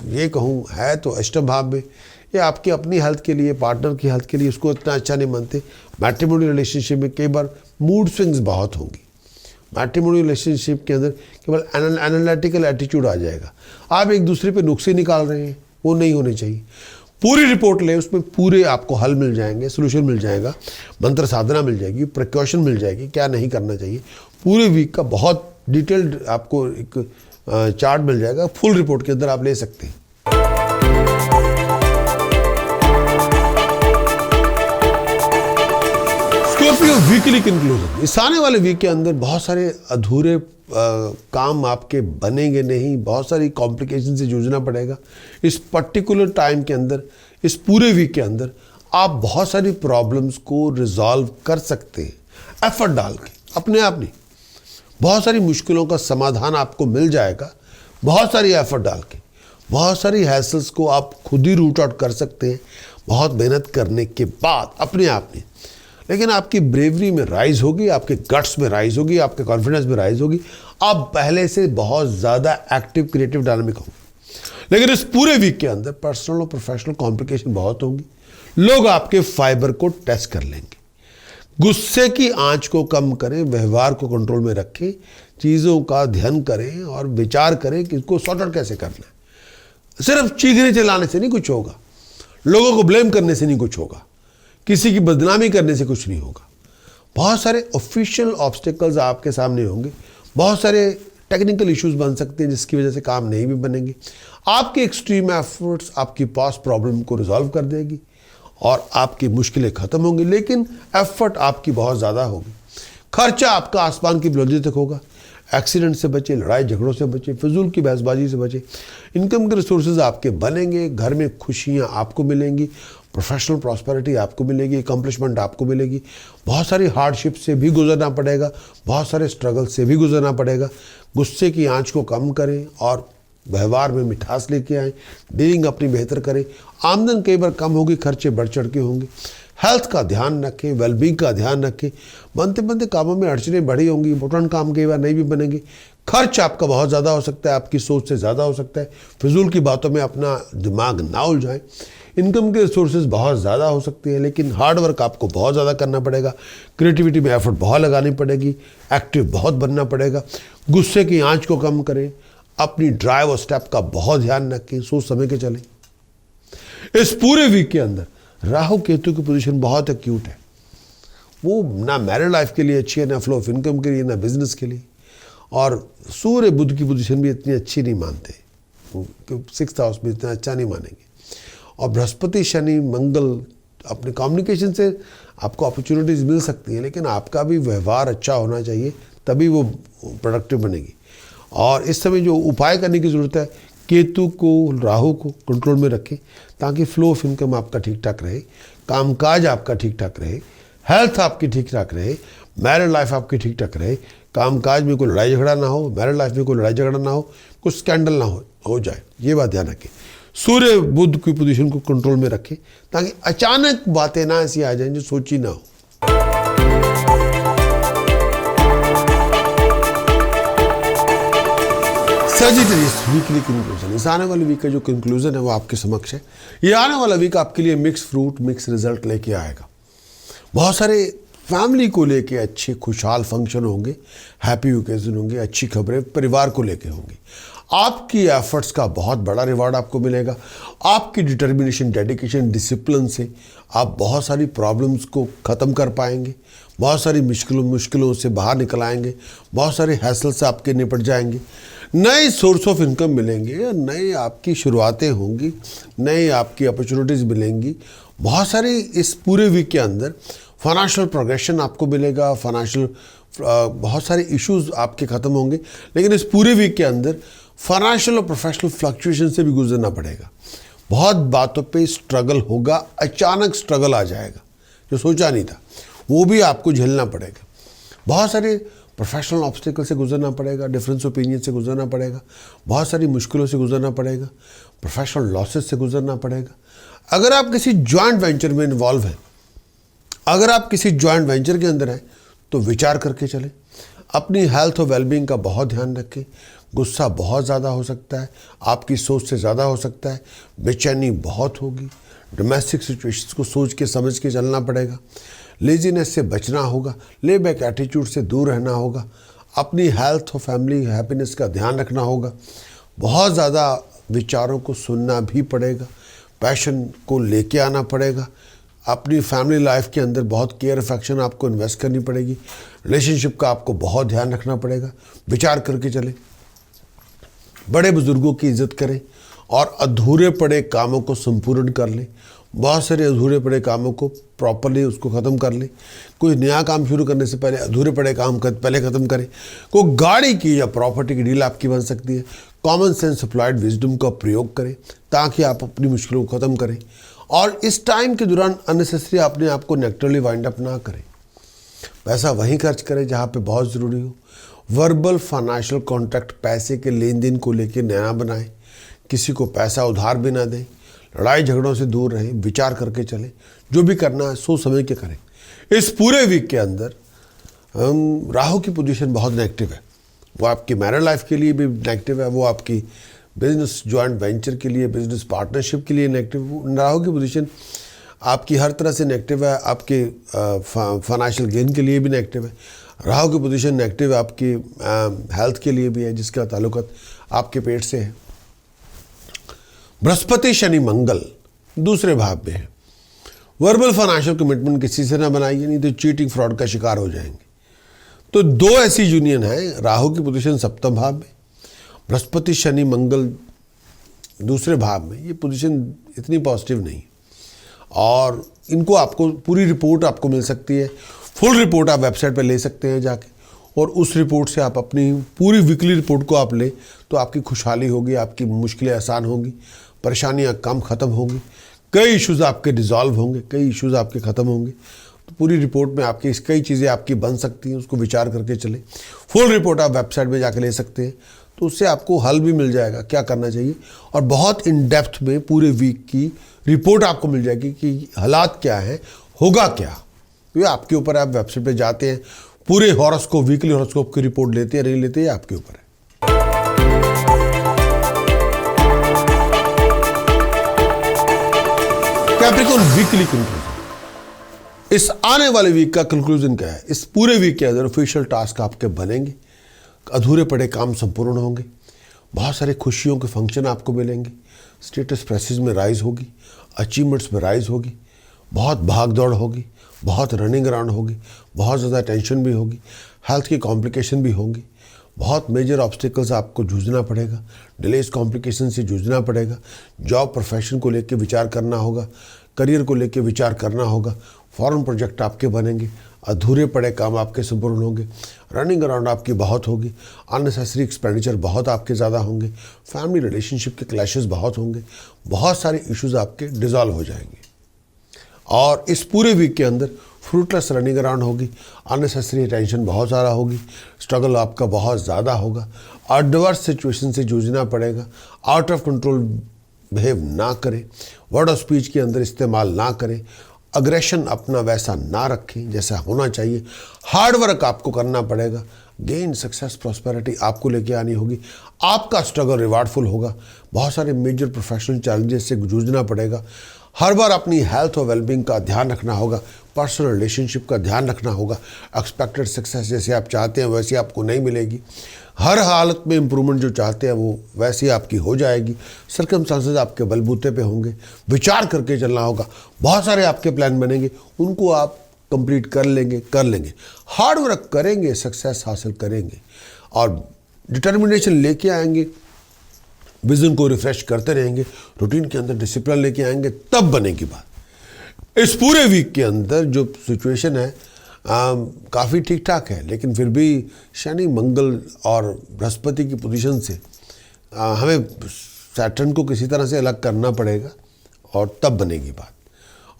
ये कहूँ है तो अष्टम भाव में, ये आपकी अपनी हेल्थ के लिए, पार्टनर की हेल्थ के लिए उसको इतना अच्छा नहीं मानते। मैट्रिमोनियल रिलेशनशिप में कई बार मूड स्विंग्स बहुत होंगी। मैट्रिमोनियल रिलेशनशिप के अंदर केवल एनालिटिकल एटीट्यूड आ जाएगा, आप एक दूसरे पे नुक्से निकाल रहे हैं, वो नहीं होने चाहिए। पूरी रिपोर्ट लें, उसमें पूरे आपको हल मिल जाएंगे, सोल्यूशन मिल जाएगा, मंत्र साधना मिल जाएगी, प्रिकॉशन मिल जाएगी, क्या नहीं करना चाहिए। पूरे वीक का बहुत डिटेल्ड आपको एक चार्ट मिल जाएगा, फुल रिपोर्ट के अंदर आप ले सकते हैं। स्कॉर्पियो वीकली कंक्लूजन, इस आने वाले वीक के अंदर बहुत सारे अधूरे काम आपके बनेंगे नहीं, बहुत सारी कॉम्प्लिकेशन से जूझना पड़ेगा। इस पर्टिकुलर टाइम के अंदर, इस पूरे वीक के अंदर आप बहुत सारी प्रॉब्लम्स को रिजॉल्व कर सकते हैं एफर्ट डाल के, अपने आप नहीं। बहुत सारी मुश्किलों का समाधान आपको मिल जाएगा, बहुत सारी एफर्ट डाल के। बहुत सारी हैसल्स को आप खुद ही रूट आउट कर सकते हैं बहुत मेहनत करने के बाद, अपने आप नहीं। लेकिन आपकी ब्रेवरी में राइज होगी, आपके गट्स में राइज होगी, आपके कॉन्फिडेंस में राइज होगी, आप पहले से बहुत ज़्यादा एक्टिव, क्रिएटिव, डायनामिक होंगे। लेकिन इस पूरे वीक के अंदर पर्सनल और प्रोफेशनल कॉम्प्लिकेशन बहुत होंगी। लोग आपके फाइबर को टेस्ट कर लेंगे। गुस्से की आंच को कम करें, व्यवहार को कंट्रोल में रखें, चीज़ों का ध्यान करें और विचार करें कि इसको सॉर्ट आउट कैसे करना है। सिर्फ चीखने चिल्लाने से नहीं कुछ होगा, लोगों को ब्लेम करने से नहीं कुछ होगा, किसी की बदनामी करने से कुछ नहीं होगा। बहुत सारे ऑफिशियल ऑब्स्टिकल्स आपके सामने होंगे, बहुत सारे टेक्निकल इश्यूज बन सकते हैं जिसकी वजह से काम नहीं भी बनेंगे। आपके एक्सट्रीम एफर्ट्स आपकी पास्ट प्रॉब्लम को रिजॉल्व कर देगी और आपकी मुश्किलें खत्म होंगी, लेकिन एफर्ट आपकी बहुत ज़्यादा होगी। खर्चा आपका आसमान की बुलंदी तक होगा। एक्सीडेंट से बचे, लड़ाई झगड़ों से बचे, फिजूल की बहसबाजी से बचे। इनकम के रिसोर्सेज आपके बनेंगे, घर में खुशियाँ आपको मिलेंगी, प्रोफेशनल प्रॉस्पेरिटी आपको मिलेगी, अकम्पलिशमेंट आपको मिलेगी। बहुत सारी हार्डशिप से भी गुजरना पड़ेगा, बहुत सारे स्ट्रगल से भी गुजरना पड़ेगा। गुस्से की आंच को कम करें और व्यवहार में मिठास लेके आएँ, डीलिंग अपनी बेहतर करें। आमदन कई बार कम होगी, खर्चे बढ़ चढ़ के होंगे। हेल्थ का ध्यान रखें, वेलबींग का ध्यान रखें। बनते बनते कामों में अड़चनें बढ़ी होंगी, इंपॉर्टेंट काम कई बार नहीं भी बनेंगे। खर्च आपका बहुत ज़्यादा हो सकता है, आपकी सोच से ज़्यादा हो सकता है। फिजूल की बातों में अपना दिमाग ना उलझाएं। इनकम के रिसोर्सेज बहुत ज़्यादा हो सकते हैं, लेकिन हार्ड वर्क आपको बहुत ज़्यादा करना पड़ेगा। क्रिएटिविटी में एफर्ट बहुत लगानी पड़ेगी, एक्टिव बहुत बनना पड़ेगा। गुस्से की आँच को कम करें, अपनी ड्राइव और स्टेप का बहुत ध्यान रखें, सोच समझ के चलें। इस पूरे वीक के अंदर राहु केतु की पोजीशन बहुत एक्यूट है। वो ना मैरिड लाइफ के लिए अच्छी है, ना फ्लो ऑफ इनकम के लिए, ना बिजनेस के लिए। और सूर्य बुध की पोजीशन भी इतनी अच्छी नहीं मानते, वो 6th हाउस में इतना अच्छा नहीं मानेंगे। और बृहस्पति शनि मंगल अपने कम्युनिकेशन से आपको अपॉर्चुनिटीज़ मिल सकती हैं, लेकिन आपका भी व्यवहार अच्छा होना चाहिए, तभी वो प्रोडक्टिव बनेगी। और इस समय जो उपाय करने की ज़रूरत है, केतु को, राहु को कंट्रोल में रखें ताकि फ्लो ऑफ इनकम आपका ठीक ठाक रहे, कामकाज आपका ठीक ठाक रहे, हेल्थ आपकी ठीक ठाक रहे, मैरिड लाइफ आपकी ठीक ठाक रहे। कामकाज में कोई लड़ाई झगड़ा ना हो, मैरिड लाइफ में कोई लड़ाई झगड़ा ना हो, कुछ स्कैंडल ना हो जाए, ये बात ध्यान रखें। सूर्य बुध की पोजीशन को कंट्रोल में रखें ताकि अचानक बातें ना ऐसी आ जाएं जो सोची ना हो। सजिटेरियस वीकली कंक्लूजन, इस आने वाले वीक का जो कंक्लूजन है वो आपके समक्ष है। ये आने वाला वीक आपके लिए मिक्स फ्रूट, मिक्स रिजल्ट लेके आएगा। बहुत सारे फैमिली को लेके अच्छे खुशहाल फंक्शन होंगे, हैप्पी ओकेजन होंगे, अच्छी खबरें परिवार को लेके होंगी। आपकी एफर्ट्स का बहुत बड़ा रिवार्ड आपको मिलेगा। आपकी डिटर्मिनेशन, डेडिकेशन, डिसिप्लिन से आप बहुत सारी प्रॉब्लम्स को ख़त्म कर पाएंगे, बहुत सारी मुश्किलों से बाहर निकल आएंगे, बहुत सारे हैसल से आपके निपट जाएंगे। नए सोर्स ऑफ इनकम मिलेंगे, नए आपकी शुरुआतें होंगी, नए आपकी अपॉर्चुनिटीज़ मिलेंगी। बहुत सारी इस पूरे वीक के अंदर फाइनेंशियल प्रोग्रेशन आपको मिलेगा, फाइनेंशियल बहुत सारे इश्यूज आपके ख़त्म होंगे, लेकिन इस पूरे वीक के अंदर फाइनेंशियल और प्रोफेशनल फ्लक्चुएशन से भी गुजरना पड़ेगा। बहुत बातों पे स्ट्रगल होगा, अचानक स्ट्रगल आ जाएगा जो सोचा नहीं था, वो भी आपको झेलना पड़ेगा। बहुत सारे प्रोफेशनल ऑब्स्टिकल से गुजरना पड़ेगा, डिफरेंस ओपिनियन से गुजरना पड़ेगा, बहुत सारी मुश्किलों से गुजरना पड़ेगा, प्रोफेशनल लॉसेस से गुजरना पड़ेगा। अगर आप किसी जॉइंट वेंचर में इन्वॉल्व हैं, अगर आप किसी जॉइंट वेंचर के अंदर हैं, तो विचार करके चलें। अपनी हेल्थ और वेलबींग का बहुत ध्यान रखें। गुस्सा बहुत ज़्यादा हो सकता है, आपकी सोच से ज़्यादा हो सकता है, बेचैनी बहुत होगी, डोमेस्टिक सिचुएशंस को सोच के समझ के चलना पड़ेगा, लेजीनेस से बचना होगा, ले बैक एटीट्यूड से दूर रहना होगा, अपनी हेल्थ और फैमिली हैप्पीनेस का ध्यान रखना होगा, बहुत ज़्यादा विचारों को सुनना भी पड़ेगा, पैशन को लेके आना पड़ेगा, अपनी फैमिली लाइफ के अंदर बहुत केयर अफेक्शन आपको इन्वेस्ट करनी पड़ेगी, रिलेशनशिप का आपको बहुत ध्यान रखना पड़ेगा। विचार करके चलें, बड़े बुजुर्गों की इज्जत करें और अधूरे पड़े कामों को संपूर्ण कर लें। बहुत सारे अधूरे पड़े कामों को प्रॉपरली उसको ख़त्म कर लें। कोई नया काम शुरू करने से पहले अधूरे पड़े काम पहले ख़त्म करें। कोई गाड़ी की या प्रॉपर्टी की डील आपकी बन सकती है, कॉमन सेंस अप्लाइड विजडम का प्रयोग करें ताकि आप अपनी मुश्किलों को ख़त्म करें। और इस टाइम के दौरान अननेसेसरी अपने आप को नेगेटिवली वाइंड अप ना करें। पैसा वहीं खर्च करें जहाँ पे बहुत ज़रूरी हो। वर्बल फाइनेंशियल कॉन्ट्रैक्ट, पैसे के लेन देन को लेकर नया बनाएं। किसी को पैसा उधार भी ना दें। लड़ाई झगड़ों से दूर रहें, विचार करके चलें। जो भी करना है सोच समझ के करें। इस पूरे वीक के अंदर राहु की पोजीशन बहुत नेगेटिव है। वो आपकी मैरिड लाइफ के लिए भी नेगेटिव है, वो आपकी बिजनेस जॉइंट वेंचर के लिए, बिजनेस पार्टनरशिप के लिए नेगेटिव। राहु की पोजीशन आपकी हर तरह से नेगेटिव है, आपके फाइनेंशियल गेन के लिए भी नेगेटिव है। राहु की पोजीशन नेगेटिव आपकी हेल्थ के लिए भी है, जिसका ताल्लुकात आपके पेट से है। बृहस्पति शनि मंगल दूसरे भाव में है। वर्बल फाइनेंशियल कमिटमेंट किसी से ना बनाइए, नहीं तो चीटिंग फ्रॉड का शिकार हो जाएंगे। तो दो ऐसी यूनियन है, राहु की पोजीशन सप्तम भाव में, बृहस्पति शनि मंगल दूसरे भाव में। ये पोजीशन इतनी पॉजिटिव नहीं, और इनको आपको पूरी रिपोर्ट आपको मिल सकती है। फुल रिपोर्ट आप वेबसाइट पर ले सकते हैं जाके, और उस रिपोर्ट से आप अपनी पूरी वीकली रिपोर्ट को आप ले तो आपकी खुशहाली होगी, आपकी मुश्किलें आसान होंगी, परेशानियां कम ख़त्म होंगी, कई इश्यूज़ आपके डिज़ोल्व होंगे, कई इश्यूज़ आपके ख़त्म होंगे। तो पूरी रिपोर्ट में आपकी कई चीज़ें आपकी बन सकती हैं, उसको विचार करके चलें। फुल रिपोर्ट आप वेबसाइट में जाके ले सकते हैं, तो उससे आपको हल भी मिल जाएगा क्या करना चाहिए, और बहुत इन डेप्थ में पूरे वीक की रिपोर्ट आपको मिल जाएगी कि हालात क्या हैं, होगा क्या। तो ये आपके ऊपर, आप वेबसाइट पे जाते हैं, पूरे हॉरोस्कोप, वीकली हॉरोस्कोप की रिपोर्ट लेते हैं, नहीं लेते हैं, आपके ऊपर है। Capricorn weekly conclusion. इस आने वाले वीक का कंक्लूजन क्या है? इस पूरे वीक के अंदर ऑफिशियल टास्क आपके बनेंगे, अधूरे पड़े काम संपूर्ण होंगे, बहुत सारे खुशियों के फंक्शन आपको मिलेंगे, स्टेटस प्रेसेस में राइज होगी, अचीवमेंट्स में राइज होगी, बहुत भाग दौड़ होगी, बहुत रनिंग अराउंड होगी, बहुत ज़्यादा टेंशन भी होगी, हेल्थ की कॉम्प्लिकेशन भी होंगी, बहुत मेजर ऑब्स्टिकल्स आपको जूझना पड़ेगा, डिलेस कॉम्प्लिकेशन से जूझना पड़ेगा, जॉब प्रोफेशन को लेकर विचार करना होगा, करियर को लेकर विचार करना होगा, फॉरेन प्रोजेक्ट आपके बनेंगे, अधूरे पड़े काम आपके संपूर्ण होंगे, रनिंग अराउंड आपकी बहुत होगी, अननेसेसरी एक्सपेंडिचर बहुत आपके ज़्यादा होंगे, फैमिली रिलेशनशिप के क्लैशेस बहुत होंगे, बहुत सारे इश्यूज आपके डिज़ोल्व हो जाएंगे। और इस पूरे वीक के अंदर फ्रूटलेस रनिंग अराउंड होगी, अननेसेसरी टेंशन बहुत ज़्यादा होगी, स्ट्रगल आपका बहुत ज़्यादा होगा, एडवर्स सिचुएशन से जूझना पड़ेगा, आउट ऑफ कंट्रोल बिहेव ना करें, वर्ड ऑफ स्पीच के अंदर इस्तेमाल ना करें, अग्रेशन अपना वैसा ना रखें जैसा होना चाहिए, हार्ड वर्क आपको करना पड़ेगा, गेन सक्सेस प्रॉस्पेरिटी आपको लेके आनी होगी, आपका स्ट्रगल रिवार्डफुल होगा, बहुत सारे मेजर प्रोफेशनल चैलेंजेस से जूझना पड़ेगा, हर बार अपनी हेल्थ और वेलबींग का ध्यान रखना होगा, पर्सनल रिलेशनशिप का ध्यान रखना होगा, एक्सपेक्टेड सक्सेस जैसे आप चाहते हैं वैसी आपको नहीं मिलेगी, हर हालत में इम्प्रूवमेंट जो चाहते हैं वो वैसी आपकी हो जाएगी, सर्कमस्टांसेस आपके बलबूते पे होंगे, विचार करके चलना होगा, बहुत सारे आपके प्लान बनेंगे, उनको आप कंप्लीट कर लेंगे, हार्ड वर्क करेंगे, सक्सेस हासिल करेंगे, और डिटर्मिनेशन लेके आएंगे, विजन को रिफ्रेश करते रहेंगे, रूटीन के अंदर डिसिप्लिन लेके आएंगे, तब बनेगी बात। इस पूरे वीक के अंदर जो सिचुएशन है काफ़ी ठीक ठाक है, लेकिन फिर भी शनि, मंगल और बृहस्पति की पोजीशन से हमें सैटर्न को किसी तरह से अलग करना पड़ेगा और तब बनेगी बात।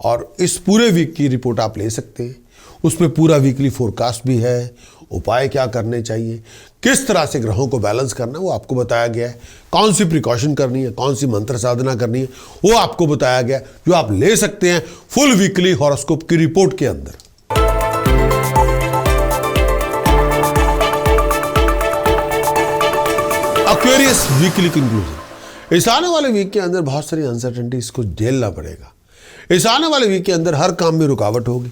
और इस पूरे वीक की रिपोर्ट आप ले सकते हैं, उसमें पूरा वीकली फोरकास्ट भी है, उपाय क्या करने चाहिए, किस तरह से ग्रहों को बैलेंस करना है वो आपको बताया गया है, कौन सी प्रिकॉशन करनी है, कौन सी मंत्र साधना करनी है वो आपको बताया गया है, जो आप ले सकते हैं फुल वीकली हॉरोस्कोप की रिपोर्ट के अंदर। Aquarius weekly conclusion. इस आने वाले वीक के अंदर बहुत सारी अनसर्टेनिटीज को झेलना पड़ेगा। इस आने वाले वीक के अंदर हर काम में रुकावट होगी।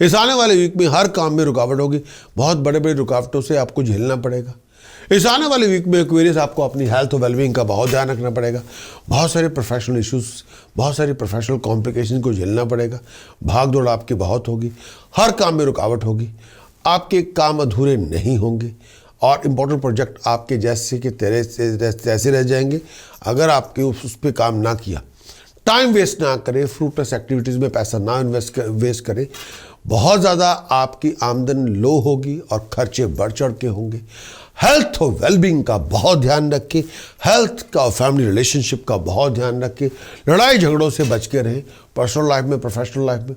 इस आने वाले वीक में हर काम में रुकावट होगी, बहुत बड़े बड़े रुकावटों से आपको झेलना पड़ेगा। इस आने वाले वीक में एक्वेरियस आपको अपनी हेल्थ और वेलबींग का बहुत ध्यान रखना पड़ेगा। बहुत सारे प्रोफेशनल इश्यूज, बहुत सारी प्रोफेशनल कॉम्प्लिकेशन को झेलना पड़ेगा। भाग दौड़ आपकी बहुत होगी, हर काम में रुकावट होगी, आपके काम अधूरे नहीं होंगे और इम्पोर्टेंट प्रोजेक्ट आपके जैसे के तेरे तैसे रह जाएंगे अगर आपके उस पर काम ना किया। टाइम वेस्ट ना करें, फ्रूटलेस एक्टिविटीज़ में पैसा ना वेस्ट करें। बहुत ज़्यादा आपकी आमदन लो होगी और खर्चे बढ़ चढ़ के होंगे। हेल्थ और वेलबींग का बहुत ध्यान रखें, हेल्थ का और फैमिली रिलेशनशिप का बहुत ध्यान रखें। लड़ाई झगड़ों से बच के रहें, पर्सनल लाइफ में, प्रोफेशनल लाइफ में।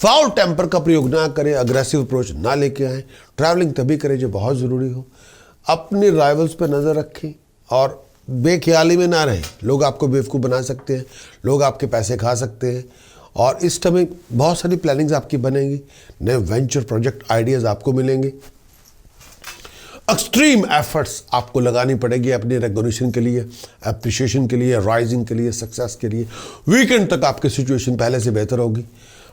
फाउल टेम्पर का प्रयोग ना करें, अग्रेसिव अप्रोच ना लेके आएँ। ट्रैवलिंग तभी करें जो बहुत ज़रूरी हो। अपने राइवल्स पर नज़र रखें और बेख्याली में ना रहें। लोग आपको बेवकूफ़ बना सकते हैं, लोग आपके पैसे खा सकते हैं और इस समय बहुत सारी प्लानिंग्स आपकी बनेंगी, नए वेंचर प्रोजेक्ट आइडियाज़ आपको मिलेंगे। एक्सट्रीम एफर्ट्स आपको लगानी पड़ेगी अपनी रिकॉग्निशन के लिए, अप्रिशिएशन के लिए, राइजिंग के लिए, सक्सेस के लिए। वीकेंड तक आपकी सिचुएशन पहले से बेहतर होगी।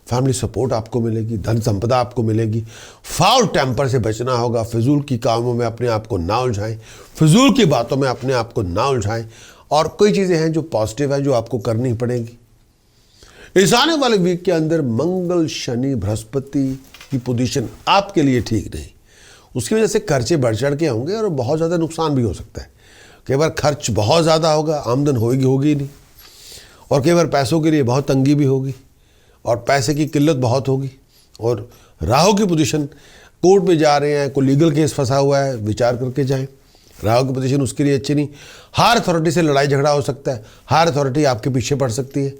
फैमिली सपोर्ट आपको मिलेगी, धन संपदा आपको मिलेगी। फाउल टेम्पर से बचना होगा। फिजूल की कामों में अपने आप को ना उलझाएं, फिजूल की बातों में अपने आप को ना उलझाएं। और कोई चीज़ें हैं जो पॉजिटिव है जो आपको करनी पड़ेगी। इस आने वाले वीक के अंदर मंगल, शनि, बृहस्पति की पोजीशन आपके लिए ठीक नहीं। उसकी वजह से खर्चे बढ़ चढ़ के होंगे और बहुत ज़्यादा नुकसान भी हो सकता है। कई बार खर्च बहुत ज़्यादा होगा, आमदन होगी नहीं, और कई बार पैसों के लिए बहुत तंगी भी होगी और पैसे की किल्लत बहुत होगी। और राहु की पोजीशन, कोर्ट में जा रहे हैं, कोई लीगल केस फंसा हुआ है, विचार करके जाएं। राहु की पोजीशन उसके लिए अच्छी नहीं। हायर अथॉरिटी से लड़ाई झगड़ा हो सकता है, हायर अथॉरिटी आपके पीछे पड़ सकती है,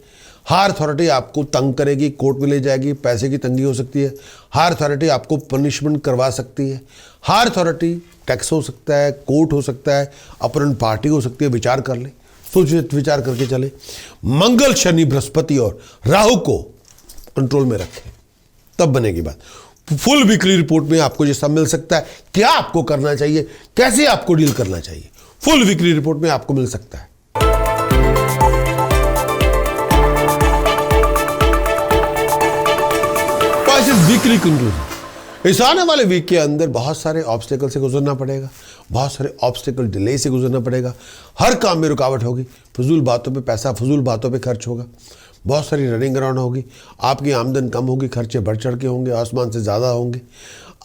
हायर अथॉरिटी आपको तंग करेगी, कोर्ट में ले जाएगी, पैसे की तंगी हो सकती है, हायर अथॉरिटी आपको पनिशमेंट करवा सकती है, हायर अथॉरिटी टैक्स हो सकता है, कोर्ट हो सकता है, अपोनेंट पार्टी हो सकती है। विचार कर लें, सोच विचार करके चले। मंगल, शनि, बृहस्पति और राहु को कंट्रोल में रखें, तब बनेगी बात। फुल वीकली रिपोर्ट में आपको ये सब मिल सकता है, क्या आपको करना चाहिए, कैसे आपको डील करना चाहिए, फुल वीकली रिपोर्ट में आपको मिल सकता है। Weekly conclusion. इस आने वाले वीक के अंदर बहुत सारे ऑब्स्टेकल से गुजरना पड़ेगा, बहुत सारे ऑब्स्टेकल डिले से गुजरना पड़ेगा। हर काम में रुकावट होगी, फजूल बातों पे पैसा, फजूल बातों पे खर्च होगा, बहुत सारी रनिंग अराउंड होगी, आपकी आमदन कम होगी, खर्चे बढ़ चढ़ के होंगे, आसमान से ज़्यादा होंगे।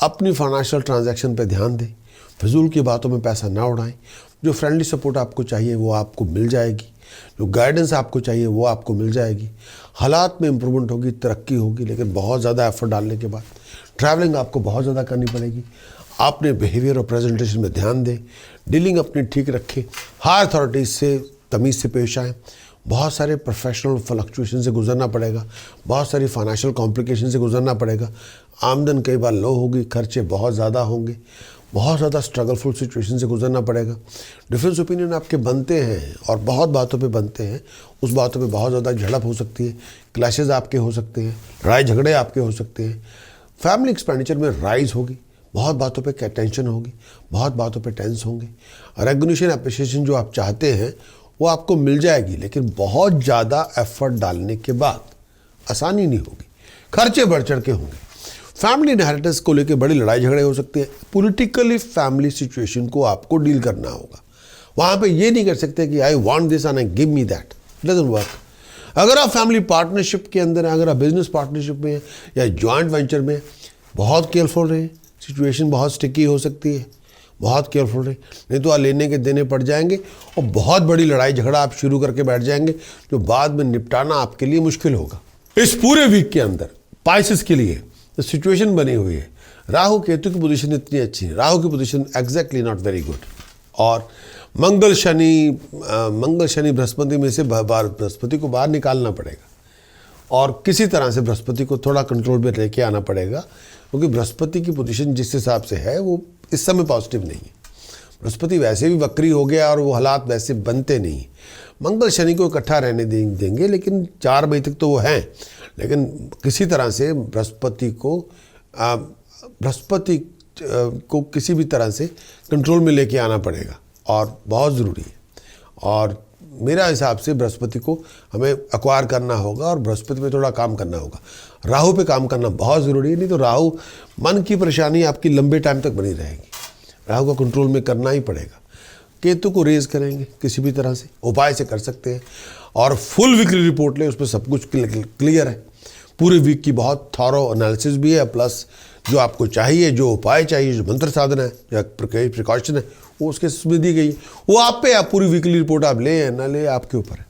अपनी फाइनेंशियल ट्रांजैक्शन पे ध्यान दें, फजूल की बातों में पैसा ना उड़ाएं। जो फ्रेंडली सपोर्ट आपको चाहिए वो आपको मिल जाएगी, जो गाइडेंस आपको चाहिए वो आपको मिल जाएगी। हालात में इम्प्रूवमेंट होगी, तरक्की होगी, लेकिन बहुत ज़्यादा एफर्ट डालने के बाद ट्रैवलिंग आपको बहुत ज़्यादा करनी पड़ेगी। आपने बिहेवियर और प्रेजेंटेशन में ध्यान दें, डीलिंग अपनी ठीक रखें, हायर अथॉरिटीज़ से तमीज़ से पेश आएँ। बहुत सारे प्रोफेशनल फ्लक्चुएशन से गुजरना पड़ेगा, बहुत सारी फाइनेंशियल कॉम्प्लिकेशन से गुजरना पड़ेगा। आमदन कई बार लो होगी, खर्चे बहुत ज़्यादा होंगे, बहुत ज़्यादा स्ट्रगलफुल सिचुएशन से गुजरना पड़ेगा। डिफरेंस ओपिनियन आपके बनते हैं और बहुत बातों पे बनते हैं, उस बातों पे बहुत ज़्यादा झड़प हो सकती है, क्लैशेज़ आपके हो सकते हैं, लड़ाई झगड़े आपके हो सकते हैं। फैमिली एक्सपेंडिचर में राइज होगी, बहुत बातों पे टेंशन होगी, बहुत बातों पे टेंस होंगे। रेकग्निशन, अप्रिशिएशन जो आप चाहते हैं वो आपको मिल जाएगी, लेकिन बहुत ज़्यादा एफर्ट डालने के बाद आसानी नहीं होगी, खर्चे बढ़ चढ़ के होंगे। फैमिली इनहेरिटेंस को लेकर बड़ी लड़ाई झगड़े हो सकते हैं। पॉलिटिकली फैमिली सिचुएशन को आपको डील करना होगा। वहाँ पे ये नहीं कर सकते कि I want this and give me that, doesn't work. अगर आप फैमिली पार्टनरशिप के अंदर हैं, अगर आप बिजनेस पार्टनरशिप में हैं या जॉइंट वेंचर में, बहुत केयरफुल रहें। सिचुएशन बहुत स्टिकी हो सकती है, बहुत केयरफुल रहें, नहीं तो आप लेने के देने पड़ जाएंगे और बहुत बड़ी लड़ाई झगड़ा आप शुरू करके बैठ जाएंगे जो बाद में निपटाना आपके लिए मुश्किल होगा। इस पूरे वीक के अंदर पाइसेस के लिए जो सिचुएशन बनी हुई है, राहु केतु की पोजीशन इतनी अच्छी है, राहु की position exactly not very good, और मंगल शनि बृहस्पति में से बृहस्पति को बाहर निकालना पड़ेगा और किसी तरह से बृहस्पति को थोड़ा कंट्रोल में लेके आना पड़ेगा, क्योंकि बृहस्पति की पोजीशन जिस हिसाब से है वो इस समय पॉजिटिव नहीं है। बृहस्पति वैसे भी वक्री हो गया और वो हालात वैसे बनते नहीं। मंगल शनि को इकट्ठा रहने देंगे, लेकिन 4 मई तक तो वो हैं, लेकिन किसी तरह से बृहस्पति को किसी भी तरह से कंट्रोल में लेके आना पड़ेगा और बहुत ज़रूरी है। और मेरा हिसाब से बृहस्पति को हमें एक्वायर करना होगा और बृहस्पति पे थोड़ा काम करना होगा। राहु पे काम करना बहुत ज़रूरी है, नहीं तो राहु मन की परेशानी आपकी लंबे टाइम तक बनी रहेगी। राहु को कंट्रोल में करना ही पड़ेगा। केतु को रेज करेंगे किसी भी तरह से, उपाय से कर सकते हैं, और फुल वीकली रिपोर्ट ले, उस पर सब कुछ क्लियर है। पूरे वीक की बहुत थॉरो एनालिसिस भी है, प्लस जो आपको चाहिए, जो उपाय चाहिए, जो मंत्र साधन है या प्रिकॉशन है, वो उसके उसमें दी गई है। वो आप पे, आप पूरी वीकली रिपोर्ट आप ले या ना ले, आपके ऊपर है।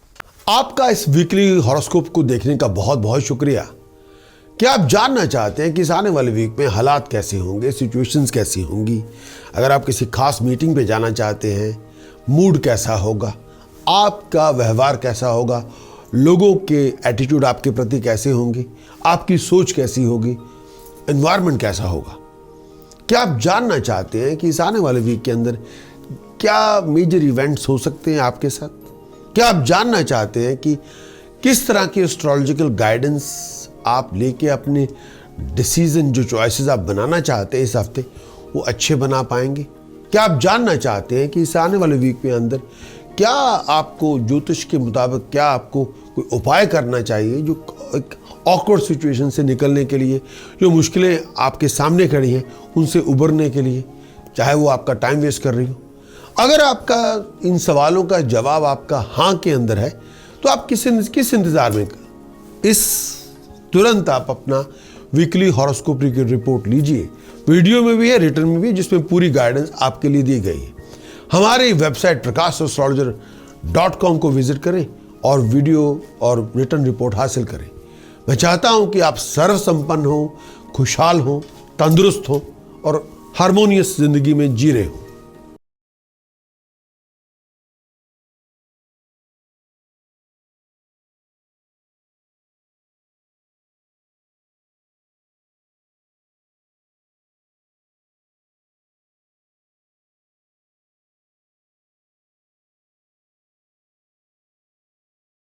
आपका इस वीकली हॉरोस्कोप को देखने का बहुत बहुत शुक्रिया। क्या आप जानना चाहते हैं कि इस आने वाले वीक में हालात कैसे होंगे, सिचुएशंस कैसी होंगी? अगर आप किसी खास मीटिंग पे जाना चाहते हैं, मूड कैसा होगा, आपका व्यवहार कैसा होगा, लोगों के एटीट्यूड आपके प्रति कैसे होंगे, आपकी सोच कैसी होगी, एनवायरनमेंट कैसा होगा? क्या आप जानना चाहते हैं कि इस आने वाले वीक के अंदर क्या मेजर इवेंट्स हो सकते हैं आपके साथ? क्या आप जानना चाहते हैं कि किस तरह की एस्ट्रोलॉजिकल गाइडेंस आप लेके अपने डिसीजन, जो चॉइसेस आप बनाना चाहते हैं इस हफ्ते, वो अच्छे बना पाएंगे? क्या आप जानना चाहते हैं कि इस आने वाले वीक के अंदर क्या आपको ज्योतिष के मुताबिक, क्या आपको कोई उपाय करना चाहिए जो एक ऑकवर्ड सिचुएशन से निकलने के लिए, जो मुश्किलें आपके सामने खड़ी हैं उनसे उबरने के लिए, चाहे वो आपका टाइम वेस्ट कर रही हो? अगर आपका इन सवालों का जवाब आपका हाँ के अंदर है, तो आप किस इंतज़ार में? तुरंत आप अपना वीकली हॉरोस्कोप की रिपोर्ट लीजिए। वीडियो में भी है, रिटर्न में भी, जिसमें पूरी गाइडेंस आपके लिए दी गई है। हमारी वेबसाइट prakasastrologer.com को विजिट करें और वीडियो और रिटर्न रिपोर्ट हासिल करें। मैं चाहता हूं कि आप सर्व संपन्न हो, खुशहाल हो, तंदुरुस्त हो और हारमोनियस जिंदगी में जी रहे हो।